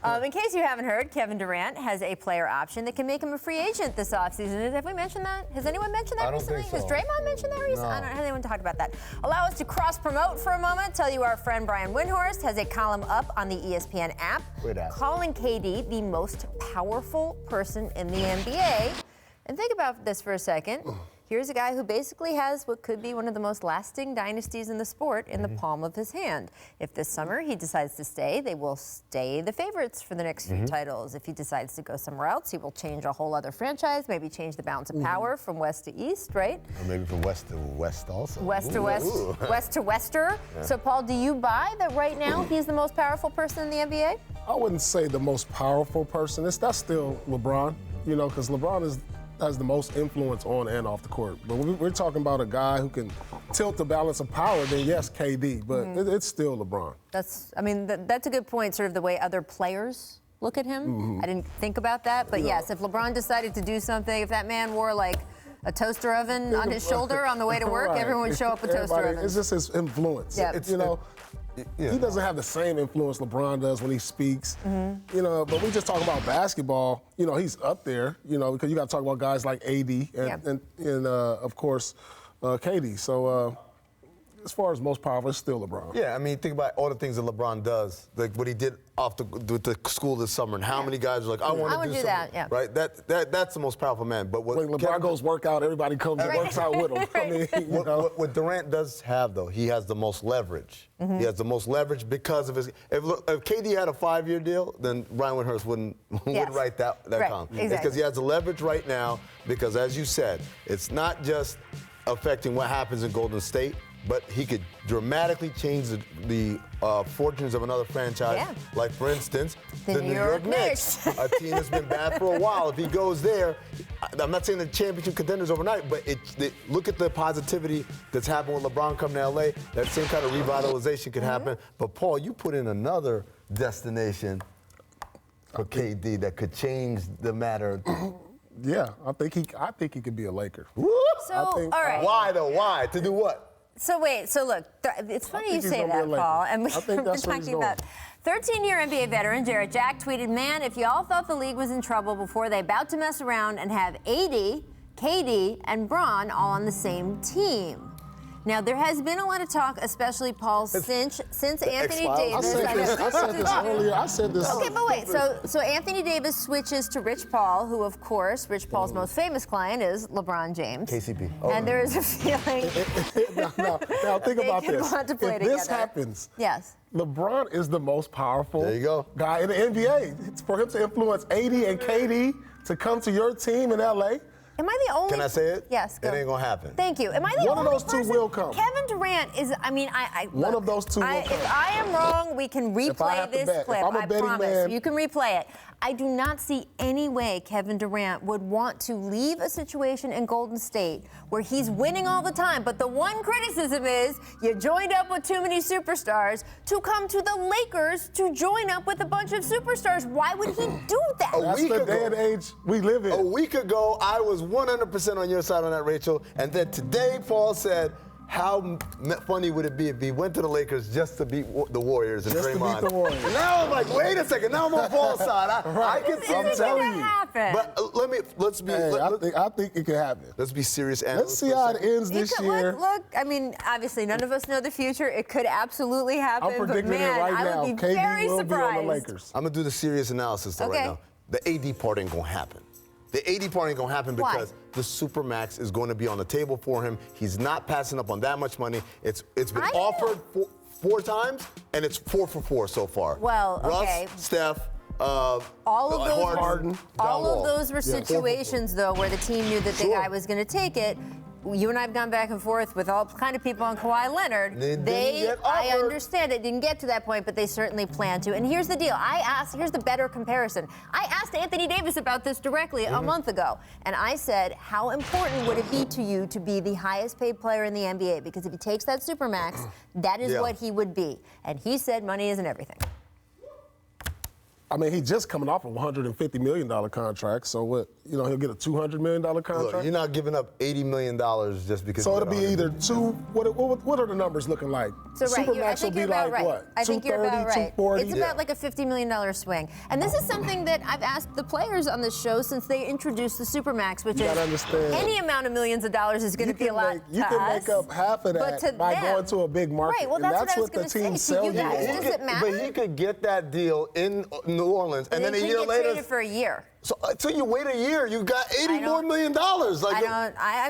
In case you haven't heard, Kevin Durant has a player option that can make him a free agent this offseason. Have we mentioned that? Has anyone mentioned that recently? Think so. Has Draymond mentioned that recently? No. I don't have anyone talk about that. Allow us to cross-promote for a moment. Tell you our friend Brian Windhorst has a column up on the ESPN app calling KD the most powerful person in the NBA. And think about this for a second. Here's a guy who basically has what could be one of the most lasting dynasties in the sport in the palm of his hand. If this summer he decides to stay, they will stay the favorites for the next few titles. If he decides to go somewhere else, he will change a whole other franchise, maybe change the balance of power from west to east, right? Or maybe from west to west also. West to west, west to wester. Yeah. So, Paul, do you buy that right now he's the most powerful person in the NBA? I wouldn't say the most powerful person. That's still LeBron, because LeBron has the most influence on and off the court. But we're talking about a guy who can tilt the balance of power, then yes, KD, but it's still LeBron. That's a good point, sort of the way other players look at him. I didn't think about that, but yes, if LeBron decided to do something, if that man wore like a toaster oven on his shoulder on the way to work, everyone would show up with toaster ovens. It's just his influence. Yeah. He doesn't have the same influence LeBron does when he speaks, but we just talk about basketball, he's up there, because you got to talk about guys like AD and of course, KD. So as far as most powerful, it's still LeBron. Yeah, I mean, think about all the things that LeBron does, like what he did with the school this summer, and how many guys are like, I want to do something. That, yeah. Right? That's the most powerful man. But when LeBron goes work out, everybody comes and works out with him. I mean, what Durant does have, though, he has the most leverage. He has the most leverage because of his. If KD had a 5-year deal, then Brian Windhorst wouldn't write that column. Exactly. It's because he has the leverage right now. Because as you said, it's not just affecting what happens in Golden State, but he could dramatically change the fortunes of another franchise. Yeah. Like, for instance, the New York Knicks, a team that's been bad for a while. If he goes there, I'm not saying the championship contenders overnight, but look at the positivity that's happened with LeBron coming to L.A. That same kind of revitalization could happen. But, Paul, you put in another destination for KD that could change the matter. Yeah, I think he could be a Laker. So, all right. Why, though? Why? To do what? So look, it's funny you say that, Paul, and we've been talking about 13-year NBA veteran Jarrett Jack tweeted, man, if you all thought the league was in trouble before they about to mess around and have AD, KD, and Bron all on the same team. Now, there has been a lot of talk, especially, Paul, since Anthony Davis. I said this earlier. Okay, but wait. So Anthony Davis switches to Rich Paul, who, of course, Rich Paul's most famous client is LeBron James. KCP. And there is a feeling now think about this. If this happens, yes, LeBron is the most powerful guy in the NBA. It's for him to influence AD and KD to come to your team in LA. Am I the only? Can I say it? Yes, go. It ain't gonna happen. Thank you. Am I the only One of those person? two will come. Kevin Durant is. I mean, look, one of those two will come. If I am wrong, we can replay this clip. I promise. You can replay it. I do not see any way Kevin Durant would want to leave a situation in Golden State where he's winning all the time. But the one criticism is you joined up with too many superstars to come to the Lakers to join up with a bunch of superstars. Why would he do that? That's the day and age we live in. A week ago, I was 100% on your side on that, Rachel. And then today, Paul said, how funny would it be if he went to the Lakers just to beat the Warriors and Draymond? To beat the Warriors. And now I'm like, wait a second. Now I'm on Paul's side. I can see I'm telling you. Happen. But let's be. I think it could happen. Let's be serious analysts. Let's see how it ends this year. Look, I mean, obviously, none of us know the future. It could absolutely happen. I'm predicting but man, it right now. I would be KD very will surprised. be on the Lakers. I'm gonna do the serious analysis though right now. The AD part ain't gonna happen. The AD part ain't gonna happen because the supermax is going to be on the table for him. He's not passing up on that much money. It's been offered four times, and it's 4 for 4 so far. Well, Russ, Steph, all of those, Harden, all of those were situations though where the team knew that the guy was going to take it. You and I have gone back and forth with all kind of people on Kawhi Leonard. I understand it didn't get to that point, but they certainly plan to. And here's the deal. Here's the better comparison. I asked Anthony Davis about this directly a month ago, and I said, how important would it be to you to be the highest paid player in the NBA? Because if he takes that supermax, that is what he would be. And he said money isn't everything. I mean, he's just coming off a $150 million contract, so what? You know, he'll get a $200 million contract. Look, you're not giving up $80 million just because. So it'll be either two. What are the numbers looking like? So Supermax will be like what? I think you're about right. 240? It's about like a $50 million swing, and this is something that I've asked the players on this show since they introduced the Supermax, which is any amount of millions of dollars is going to be a lot. You can make up half of that by going to a big market. Right. Well, that's what the teams sell you. Does it matter? But he could get that deal in New Orleans, and then a year later. Traded for a year. So until you wait a year, you got $80 more million. Like,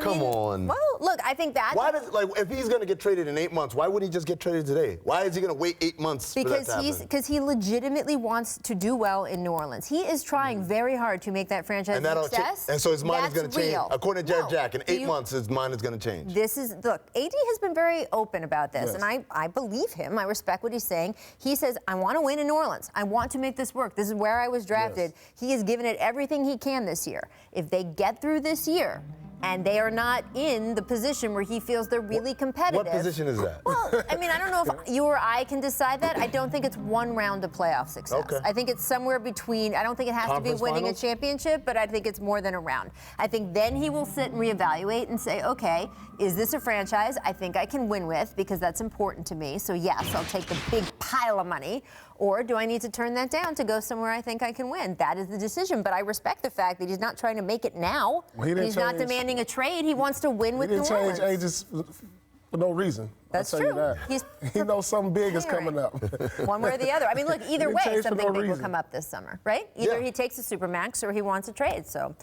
come on. Well, look, I think that. Why does if he's going to get traded in 8 months, why wouldn't he just get traded today? Why is he going to wait 8 months? Because he legitimately wants to do well in New Orleans. He is trying very hard to make that franchise a success. And so his mind is going to change. Real. According to Jarrett Jack, in 8 months, his mind is going to change. Look, AD has been very open about this, and I believe him. I respect what he's saying. He says, I want to win in New Orleans. I want to make this work. This is where I was drafted. He has given it everything he can this year. If they get through this year and they are not in the position where he feels they're really competitive. What position is that? Well, I mean, I don't know if you or I can decide that. I don't think it's one round of playoff success. Okay. I think it's somewhere between. I don't think it has to be winning a championship, but I think it's more than a round. I think then he will sit and reevaluate and say, okay, is this a franchise I think I can win with, because that's important to me. So yes, I'll take the big pile of money. Or do I need to turn that down to go somewhere I think I can win? That is the decision. But I respect the fact that he's not trying to make it now. Well, he's not demanding a trade. He wants to win with New Orleans. He didn't change ages for no reason. That's true. He knows something big is coming up. One way or the other. I mean, look, either way, something big will come up this summer, right? Either he takes a Supermax or he wants a trade. So.